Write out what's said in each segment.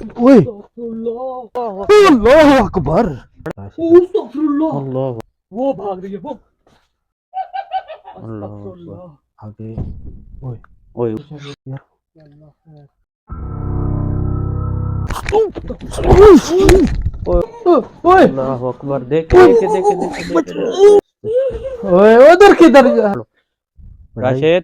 ओए अल्लाह अल्लाह अकबर। अल्लाह वो भाग रही है वो। अल्लाह अस्तगफुरुल्लाह। आगे। ओए ओए यार अल्लाह है। ओए ओए अल्लाह अकबर देखे देखे देखे देखे देखे देखे ओए उधर किधर जा भाई। राशिद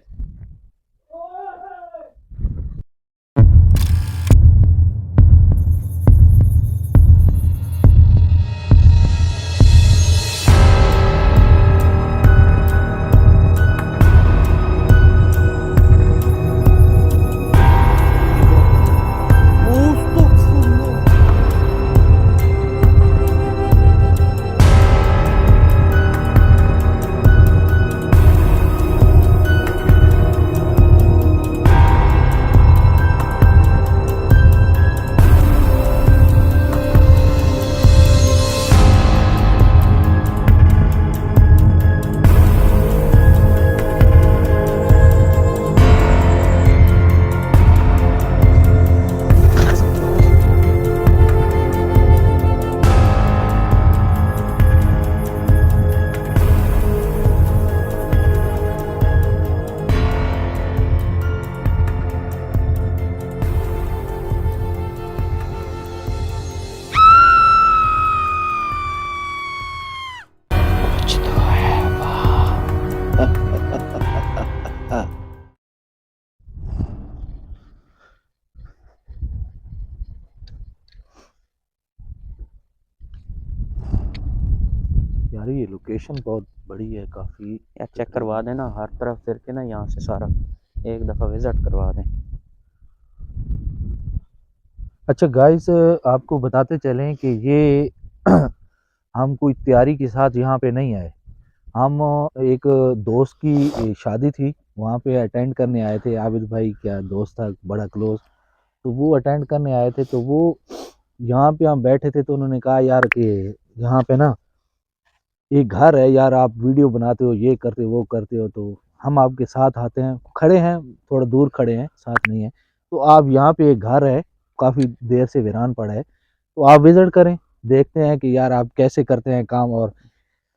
कुछ तो है वाह। यार ये लोकेशन बहुत बड़ी है काफी। यार चेक करवा देना हर तरफ फिर के ना यहाँ से सारा एक दफ़ा विजिट करवा दें। अच्छा गाइस, आपको बताते चलें कि ये हम कोई तैयारी के साथ यहाँ पे नहीं आए। हम एक दोस्त की शादी थी, वहाँ पे अटेंड करने आए थे। आबिद भाई क्या दोस्त था, बड़ा क्लोज। तो वो अटेंड करने आए थे, तो वो यहाँ पे हम बैठे थे, तो उन्होंने कहा यार कि यहाँ पे ना एक घर है यार, आप वीडियो बनाते हो, ये करते हो वो करते हो, तो हम आपके साथ आते हैं। खड़े हैं, थोड़ा दूर खड़े हैं, साथ नहीं है। तो आप यहाँ पे एक घर है, काफ़ी देर से वीरान पड़ा है, तो आप विजिट करें, देखते हैं कि यार आप कैसे करते हैं काम, और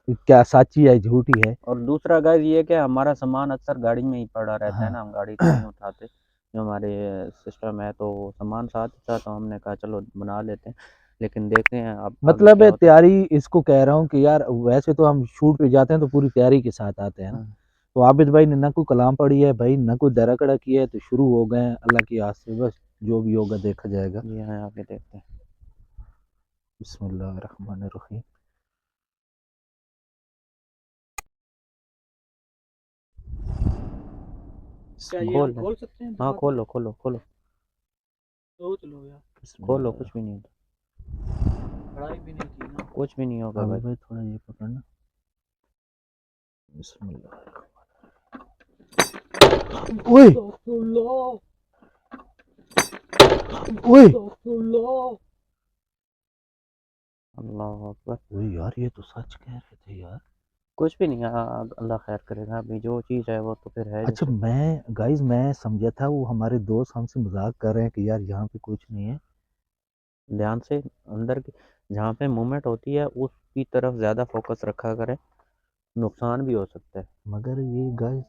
क्या सच्ची है झूठी है। और दूसरा गाइस ये कि हमारा सामान अक्सर गाड़ी में ही पड़ा रहता है हाँ ना, हम गाड़ी से नहीं उठाते। जो हमारे सिस्टम है तो सामान साथ ही साथ, तो हमने कहा चलो बना लेते हैं, लेकिन देखते हैं अब आगे मतलब क्या है होता है। तैयारी, इसको कह रहा हूँ कि यार वैसे तो हम शूट पे जाते हैं तो पूरी तैयारी के साथ आते हैं ना। हाँ, तो आबिद भाई ने ना कोई कलाम पढ़ी है भाई, ना कोई दरा किया है, तो शुरू हो गए हैं अल्लाह की आस से। बस जो भी होगा देखा जाएगा। जी हाँ आगे देखते हैं। बिस्मिल्लाहिर्रहमानिर्रहीम। क्या ये हम खोल ले। खोल सकते हैं हाँ दरवाजा? खोलो खोलो खोलो सोच लो यार। खोलो, बिस्मिल्लाह। कुछ भी नहीं होता, पढ़ाई भी नहीं की ना। कुछ भी नहीं होगा आबिद भाई। भाई थोड़ा ये पकड़ना। बिस्मिल्लाह। ओए अस्तगफुरुल्लाह। ओए अस्तगफुरुल्लाह। अल्लाह अकबर। ओए यार ये तो सच कह रहे थे यार। कुछ भी नहीं, अल्लाह खैर करेगा। अभी जो चीज़ है वो तो फिर है अच्छा, जैसे। मैं गाइस मैं समझा था वो हमारे दोस्त हमसे मजाक कर रहे हैं कि यार यहाँ पे कुछ नहीं है। ध्यान से अंदर की जहाँ पे मूवमेंट होती है उसकी तरफ ज़्यादा फोकस रखा करें, नुकसान भी हो सकता है। मगर ये गाइस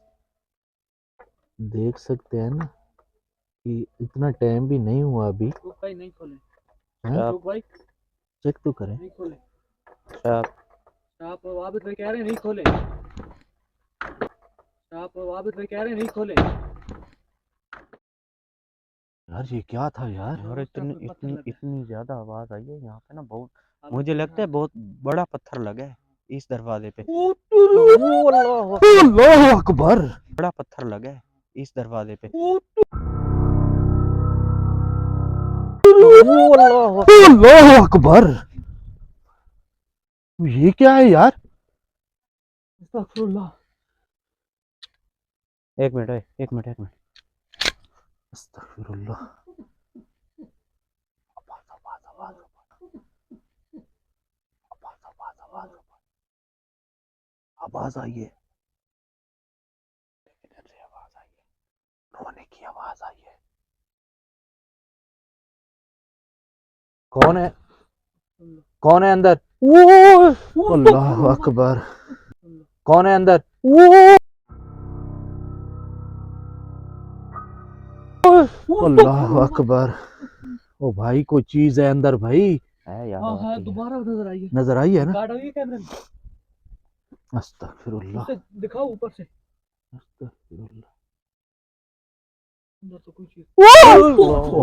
देख सकते हैं ना कि इतना टाइम भी नहीं हुआ अभी। रुक भाई नहीं खोले। हैं? आप रुक भाई चेक तो करें। नहीं खोले। आप आप वाबिद भाई कह रहे हैं नहीं खोले। आप वाबिद भाई कह रहे हैं नहीं खोले। यार ये क्या था यार। और उस तरफ इतनी में पत्थर इतनी लगा है। इतनी ज़्यादा आवाज़ आई है यहाँ पे ना, बहुत अभी मुझे खोल लगता रहा है बहुत बड़ा पत्थर लगा है इस दरवाजे पे। है। वो अल्लाह अकबर, अल्लाह अकबर। बड़ा पत्थर लगा है इस दरवाजे पे। वो अल्लाह अकबर। अल्लाह अकबर। ये क्या है यार। अस्तगफुरुल्लाह। एक मिनट है, एक मिनट एक मिनट। अस्तगफिरुल्लाह। आवाज आवाज आवाज आवाज आवाज आवाज आवाज आई है। इधर से आवाज आई है, रोने की आवाज आई है। कौन है? सुन लो कौन है अंदर? वो अल्लाह अकबर। सुन लो कौन है अंदर? अल्लाह अकबर। ओ भाई कोई चीज है अंदर भाई। है यार, हाँ हाँ आती है। दोबारा नजर आई है नजर आई है ना? रिकॉर्ड हुई है कैमरे में अस्तगफिरुल्लाह। उससे दिखाओ ऊपर से अस्तगफिरुल्लाह। अंदर तो कोई चीज ओ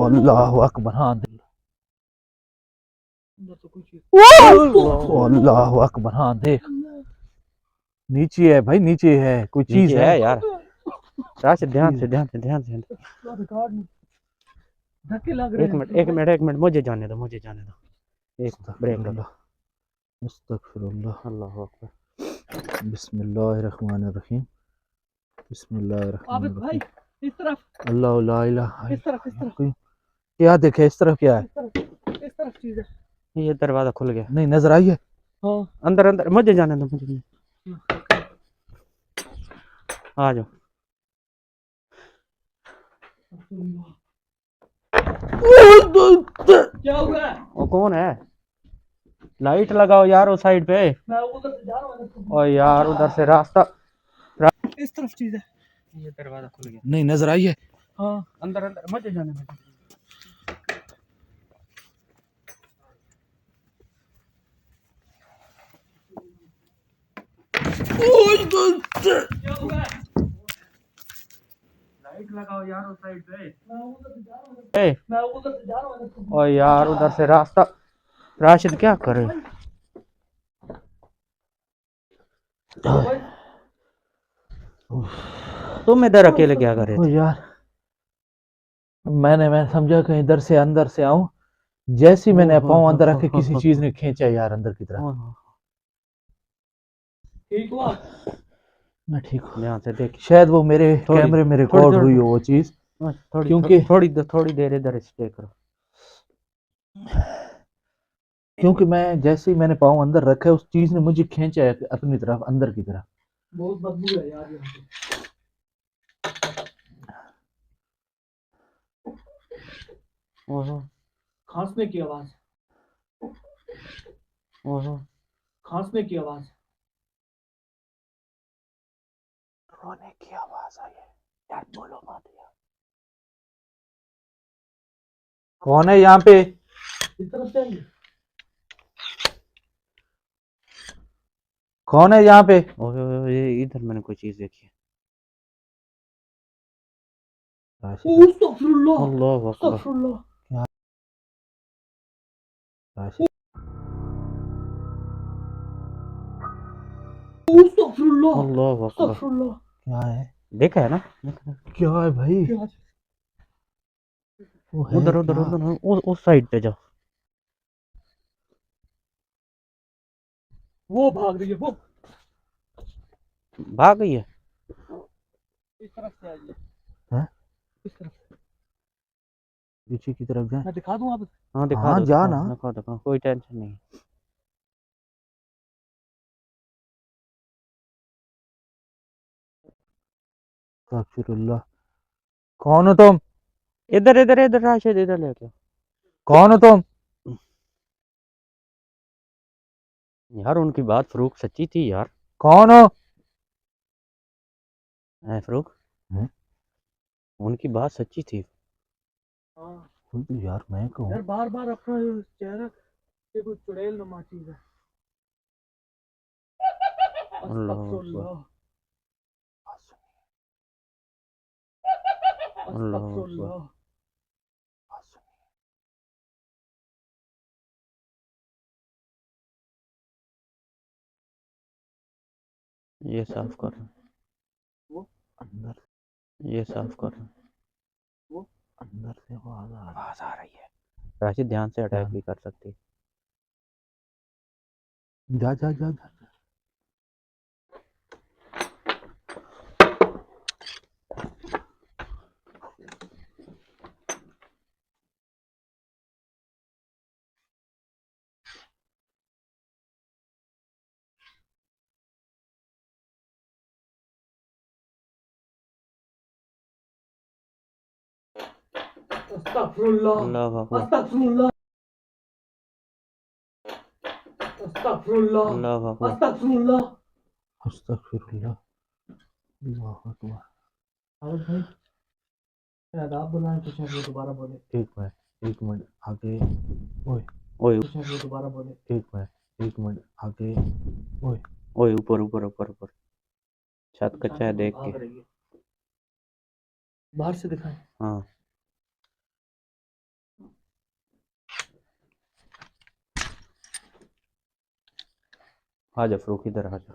अल्लाह अकबर। हाँ देख। अंदर तो कोई चीज ओ अल्लाह अकबर। हाँ देख। नीचे है भाई, नीचे है कोई चीज नीचे है। है यार। राशिद ध्यान चीज से, है। ध्यान से, ध्यान से। रिकॉर्ड में धक्के लग रहे एक हैं मिनट, एक मिनट, एक मिनट, मुझे जाने दो, मुझे जाने दो। एक ब्रेक लो। अस्तगफिरुल्लाह। अस्तगफिरुल्लाह। अल्लाह अकबर। बिस्मिल्लाहिर्रहमानिर्रहीम। आबिद भाई बिस्मिल्लाहिर्रहमानिर्रहीम। इस तरफ अल्लाह ला इलाहा इस तरफ इस तरफ इल्लल्लाह। क्या देखे इस तरफ? क्या है? इस तरफ चीज है ये दरवाजा खुल गया। नहीं नजर आई है। हाँ अंदर, अंदर, मुझे जाने दो, मुझे आ जाओ। क्या हुआ है वो कौन है? लाइट लगाओ यार उस साइड पे। मैं उधर से जा रहा हूँ और यार उधर से रास्ता। इस तरफ चीज है ये दरवाजा खुल गया। नहीं नजर आई है। हाँ अंदर, अंदर, मुझे जाने दो। क्या हुआ है लाइट लगाओ यार उस साइड पे। मैं उधर से जा रहा हूँ मैं उधर से जा रहा हूँ और यार उधर से रास्ता। राशिद क्या करे? भाई तुम इधर अकेले क्या कर रहे ओ थे? यार मैं समझा कहीं इधर से अंदर से आऊं। जैसे ही मैंने पाँव अंदर रखे किसी चीज ने खींचा यार अंदर की तरफ। ठीक हुआ मैं ठीक हूँ। ध्यान से देख। शायद वो मेरे थोड़ी कैमरे में थोड़ी रिकॉर्ड हुई थोड़ी हो वो चीज। थोड़ी क्योंकि थोड़ी देर इधर स्टे करो। क्योंकि मैं जैसे ही मैंने पाँव अंदर रखे उस चीज ने मुझे खींचा है अपनी तरफ अंदर की तरफ। बहुत बदबू है यार यहाँ पे ओहो, खांसने की आवाज ओहो। खांसने की आवाज रोने की आवाज आई है। यार बोलो मत यार। कौन है यहाँ पे? इस तरफ से आएंगे कौन है यहाँ पे? ओहो, ये इधर मैंने कोई चीज देखी है। राशिद। अस्तगफुरुल्लाह अल्लाह अकबर। अस्तगफुरुल्लाह क्या? राशिद। अस्तगफुरुल्लाह अल्लाह अकबर। अस्तगफुरुल्लाह क्या है? देखा है ना? देखा है। क्या है भाई? क्या वो है उधर, उधर, क्या? उधर, उस साइड पे जाओ। वो भाग रही है वो भाग गई है। इस तरफ से आ गई हैं? इस तरफ से पीछे की तरफ जाए? मैं दिखा दूं आप हाँ दिखा हाँ दो, जा दिखाओ, ना। दिखाओ, दिखाओ, कोई टेंशन नहीं। अस्तगफिरुल्लाह। कौन हो तुम? इधर, इधर, इधर, राशिद इधर लेके आओ। कौन हो तुम? यार उनकी बात फरूक सच्ची थी यार। कौन हो? है फरूक, हैं? उनकी बात सच्ची थी। हाँ यार मैं कहूँ। यार बार बार अपना चेहरा ये कोई चुड़ैल नुमा चीज है अल्लाह अकबर। अस्तगफुरुल्लाह अल्लाह अकबर। अस्तगफुरुल्लाह ये साफ कर रहा वो अंदर हूं, ये साफ कर रहा हूं। वो अंदर से आवाज आ रही है। राशिद ध्यान से क्या? अटैक भी कर सकती है। जा जा जा जा। अस्तगफुरुल्लाह अल्लाह अकबर। अस्तगफुरुल्लाह अस्तगफुरुल्लाह अल्लाह अकबर। अस्तगफुरुल्लाह। अस्तगफिरुल्लाह, अल्लाहु अकबर। आवाज भाई शायद आप बुलाएं तो शायद वो दोबारा बोले। एक मिनट आगे। ओए ओए तो शायद वो दोबारा बोले। एक मिनट आगे। ओए ओए, ऊपर ऊपर ऊपर ऊपर छत कच्चा है, सामने कोई देख के। भाग रही है, बाहर से दिखाएं। हाँ, आ जा फरूक, इधर आ जा।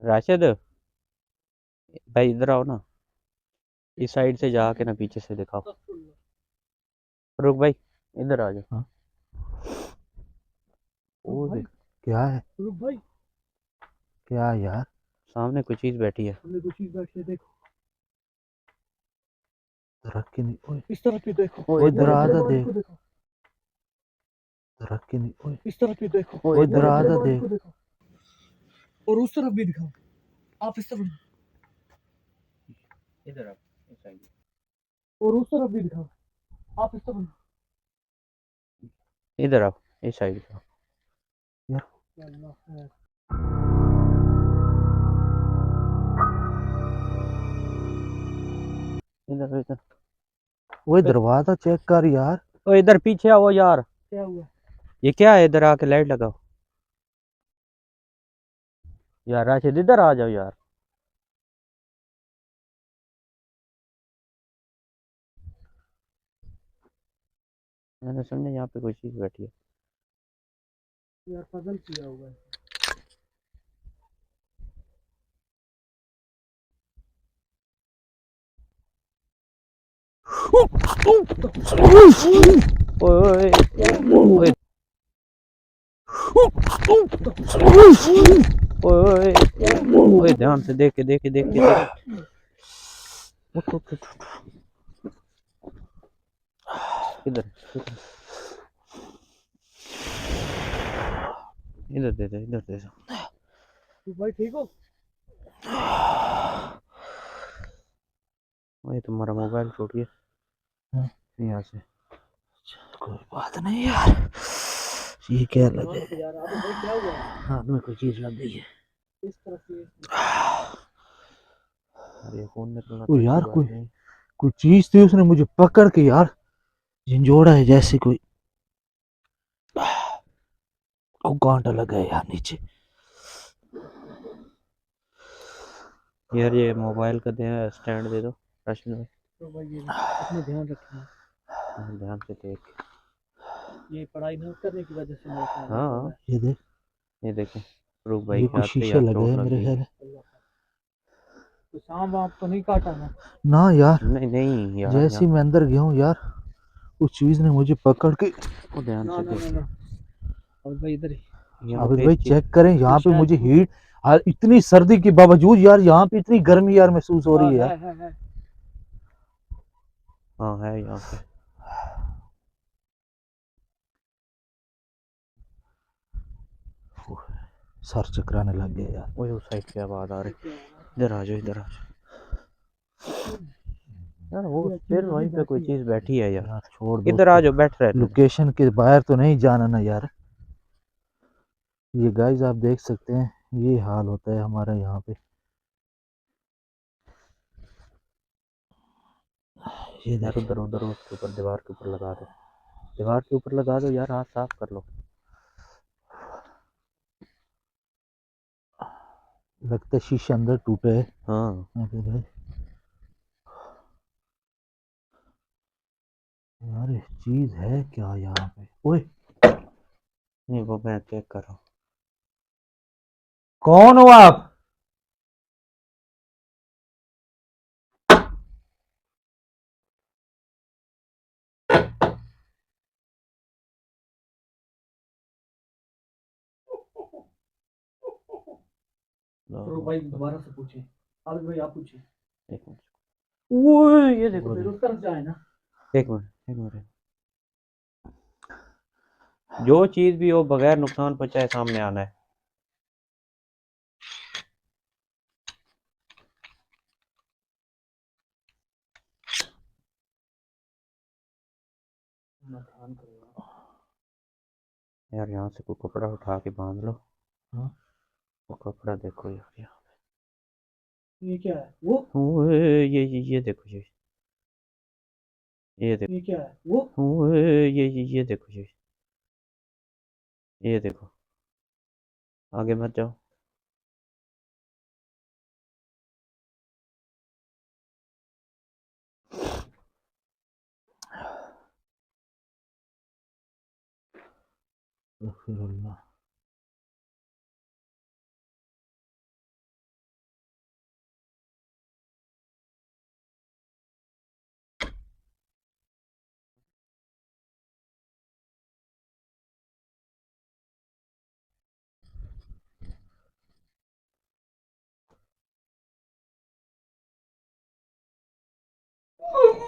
राशिद भाई इधर आओ ना, इस साइड से जाके ना पीछे से दिखाओ। फरूक भाई इधर आ जाओ। हाँ? वो भाई देख, क्या है? रुक भाई, क्या यार? सामने कोई चीज बैठी है। हमने कुछ चीज बैठी है, देखो रख के नहीं। ओए इस तरफ भी देखो। ओए ओए इधर मेरे दरवाजा बारी देख। को देखो, रख के नहीं। ओए इस तरफ भी देखो। ओए ओए इधर मेरे दरवाजा बारी देख। को देखो और उस तरफ भी दिखाओ। आप इस तरफ इधर आओ, इस साइड। और उस तरफ भी दिखाओ। आप इस तरफ। इधर आओ, इस साइड पे आओ। या अल्लाह है। इधर इधर। ओए दरवाजा चेक कर यार। ओए इधर पीछे आओ यार। क्या हुआ? ये क्या है? इधर आके लाइट लगाओ यार। राशिद इधर आ जाओ यार। मैंने समझा यहाँ पे कोई चीज बैठी है। यार पजल किया हुआ है। ओए ओए ओए ओए ओए, ध्यान से देख के देख के देख के देख। उठ उठ उठ उठ। इधर इधर इधर दे दे, इधर दे दे। तू भाई ठीक हो? ओए तुम्हारा मोबाइल टूट गया हाँ। यहाँ से। कोई बात नहीं यार। ये क्या लगे? यार अबे भाई क्या हुआ? हाथ में कोई चीज लग गई है। इस तरफ से अरे फोन निकलना ओ तो अच्छी यार बात नहीं। कोई चीज थी, उसने मुझे पकड़ के यार झिंझोड़ा है जैसे कोई। को कांटा लगा है यार नीचे। यार ये मोबाइल का दे, स्टैंड दे दो राशिद भाई। तो भाई ये अपना ध्यान रखना। हाँ, ध्यान से देख। ये पढ़ाई ना करने की वजह से मेरे ख्याल में हो रहा हाँ, है। ये देख, ये देखें फरूक भाई ये के कुछ हाथ पे शीशे यार लगे चोट हैं लग मेरे गई। ख्याल है। अल्लाह का। तो सांप वाप तो नहीं काटा ना? ना यार, नहीं नहीं यार, जैसे ही यहाँ मैं अंदर गया हूँ यार, उस चीज ने मुझे पकड़ के। को ध्यान ना से ना ना देख। ना। और भाई इधर ही यहाँ आबिद पे भाई एक चीज। चेक करें यहाँ पे शायद मुझे हीट, इतनी सर्दी के बावजूद यार यहाँ पे इतनी गर्मी यार महसूस हो हाँ रही है यार। है। हाँ है यहाँ पे। सर चकराने लग गया यार। ओए उस साइड से आवाज आ रही। इधर आ जाओ, इधर आ जाओ यार। वो ये फिर चीज अभी वहीं पे कोई बैठी है। चीज बैठी है यार। यार छोड़ दो इधर आ उसको, जाओ, बैठ रहने दो। लोकेशन के बाहर तो नहीं जाना ना यार। ये गाइस आप देख सकते हैं, ये हाल होता है हमारा यहाँ पे। ये यार देखें। उधर उधर उसके ऊपर, दीवार के ऊपर लगा दो। दीवार के ऊपर लगा दो यार, हाथ साफ कर लो। लगता है शीशे अंदर टूटे हैं। हाँ आबिद भाई यार ये चीज है क्या यहाँ पे? ओए नहीं, वो मैं चेक कर रहा हूँ। कौन हो आप? फरूक भाई दोबारा से पूछे। आबिद भाई आप पूछिए। एक मिनट, ओए ये देखो, फिर उस तरफ जाए ना। एक मिनट एक मिनट, जो चीज भी हो बगैर नुकसान पहुंचाए सामने आना है। यार यहाँ से कोई कपड़ा उठा के बांध लो। हाँ? वो कपड़ा देखो यार, यहाँ ये क्या है वो? ओए ये देखो ये देखो, ये क्या है वो? ओए ये देखो ये देखो, आगे मत जाओ। अस्तगफिरुल्लाह।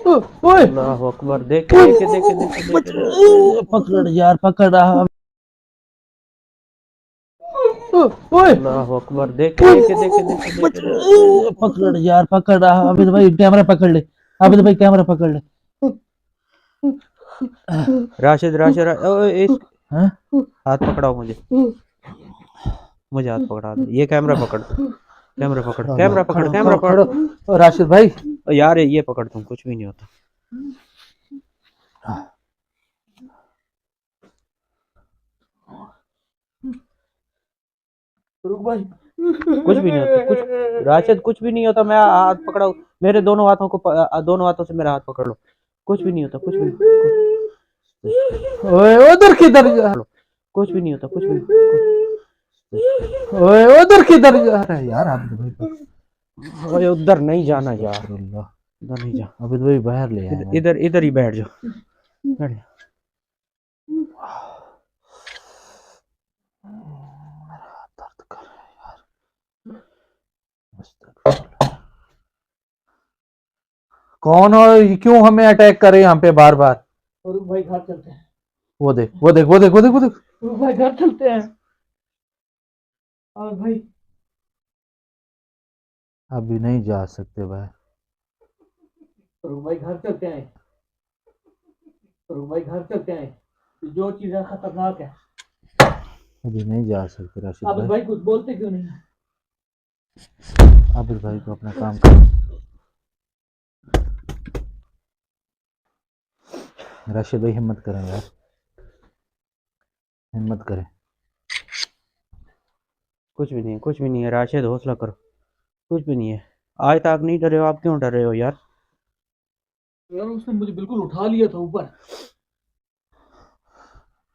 ओए अल्लाह अकबर, देखे देखे देखे देखे देखे, पकड़ यार, पकड़ रहा। ओए अल्लाह अकबर, देखे देखे देखे देखे देखे, पकड़ यार, पकड़ रहा। आबिद भाई कैमरा पकड़ ले, आबिद भाई कैमरा पकड़ ले। राशिद राशिद ओए इस हाँ? हाथ पकड़ाओ मुझे, मुझे हाथ पकड़ा दे, ये कैमरा पकड़, कैमरा पकड़, कैमरा पकड़, कैमरा पकड़। खड़ो राशिद भाई। यार ये पकड़, तुम कुछ भी नहीं होता। फरूक भाई कुछ भी नहीं होता, कुछ राशिद कुछ भी नहीं होता। मैं हाथ पकड़ाओ, मेरे दोनों हाथों को दोनों हाथों से मेरा हाथ पकड़ लो, कुछ भी नहीं होता, कुछ भी ओए उधर किधर जा, कुछ भी नहीं होता, कुछ भी। ओए उधर किधर जा रहा है यार आबिद भाई? ओए उधर नहीं जाना यार, अस्तगफिरुल्लाह। उधर नहीं जा, आबिद भाई बाहर ले आए। इधर इधर ही बैठ जाओ, बैठ जा। दर्द कर रहा है यार। अस्तगफिरुल्लाह। कौन हो? ये क्यों हमें अटैक करे यहाँ पे बार बार? फरूक भाई घर चलते हैं। वो देख वो देख वो देख वो देख वो देख। फरूक भाई घर चलते हैं। आबिद भाई अभी नहीं जा सकते भाई। फरूक भाई घर चलते हैं। फरूक भाई घर चलते हैं। जो चीजें खतरनाक है। अभी नहीं जा सकते राशिद आबिद भाई। भाई कुछ बोलते क्यों नहीं? आबिद भाई को अपना काम कर। राशिद भाई हिम्मत करें यार, हिम्मत करें। कुछ भी नहीं है, कुछ भी नहीं है राशिद, हौसला करो, कुछ भी नहीं है। आज तक नहीं डरे हो, आप क्यों डर रहे हो यार? यार उसने मुझे बिल्कुल उठा लिया था ऊपर।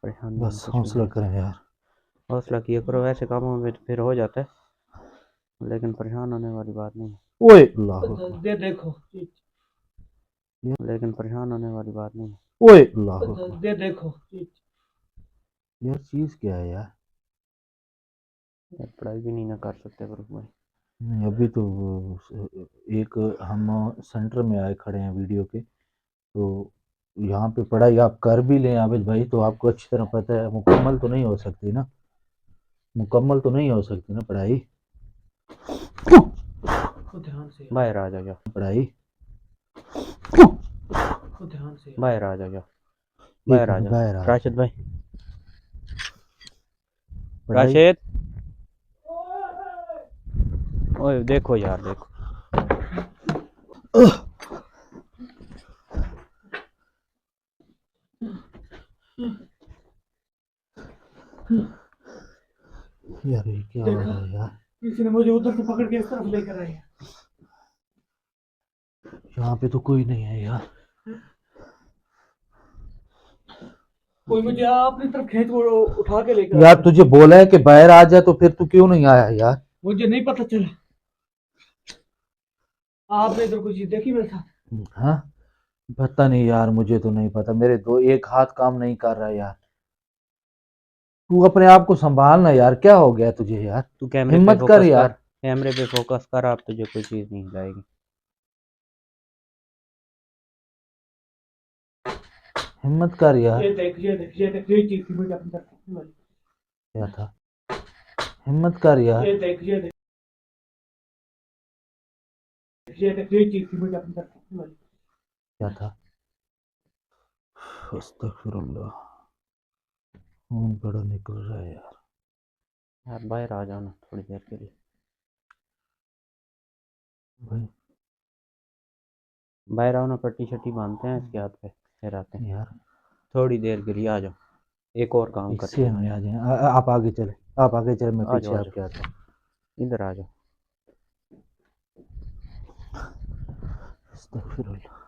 परेशान नहीं, बस कुछ भी हौसला नहीं। करें यार। हौसला किया करो, ऐसे कामों में फिर हो जाता है, लेकिन परेशान होने वाली बात नहीं है, ओए अल्लाह अकबर। दे देखो लेकिन परेशान होने वाली बात नहीं है। ओए अल्लाह अकबर। दे देखो यार चीज क्या है यार? यार पढ़ाई भी नहीं ना कर सकते फरूक भाई। नहीं अभी तो एक हम सेंटर में आए खड़े हैं वीडियो के, तो यहाँ पे पढ़ाई आप कर भी लें आबिद भाई तो आपको अच्छी तरह पता है मुकम्मल तो नहीं हो सकती ना, मुकम्मल तो नहीं हो सकती ना पढ़ाई। ध्यान से बाहर आ जाओ, पढ़ाई ध्यान से बाहर आ जाओ, एक बाहर आ मिनट जाओ बाहर आ राशिद भाई, पढ़ाई। राशिद। ओए देखो यार, देखो यार ये क्या हो रहा है यार? किसी ने मुझे उधर से पकड़ के इस तरफ लेकर आए। यहाँ पे तो कोई नहीं है यार। कोई मुझे अपनी तरफ खींच वो उठा के लेकर यार आया। तुझे बोला है कि बाहर आ जा, तो फिर तू क्यों नहीं आया यार? मुझे नहीं पता चला। आपने इधर कोई चीज देखी मेरे साथ? हाँ पता नहीं यार, मुझे तो नहीं पता, मेरे दो एक हाथ काम नहीं कर रहा यार। तू अपने आप को संभाल ना यार, क्या हो गया तुझे यार? तू कैमरे पे हिम्मत कर फोकस यार। कर, कैमरे पे फोकस कर, आप तुझे कोई चीज़ नहीं हिलाएगी। हिम्मत कर यार। ये देख ये देख ये देख ये चीज थी मुझे अपनी तरफ खींचने वाली। क्या था? हिम्मत कर यार। ये देख ये देख ये देख ये चीज थी मुझे अपनी तरफ खींचने वाली। क्या था? अस्तगफिरुल्लाह। खून बड़ा निकल रहा है यार। यार बाहर आ जाओ ना थोड़ी देर के लिए। भाई बाहर आओ ना, पट्टी शट्टी बांधते हैं इसके हाथ पे, फिर आते हैं। यार थोड़ी देर के लिए आ जाओ, एक और काम करते इससे हैं। हमें आ जाए। आप आगे चले, आप आगे चले, मैं आ जाओ पीछे आ आपके जाओ, आता हूँ। इधर आ जाओ। अस्तगफिरुल्लाह।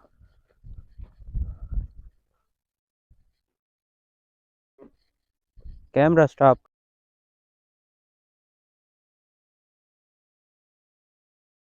Camera stop.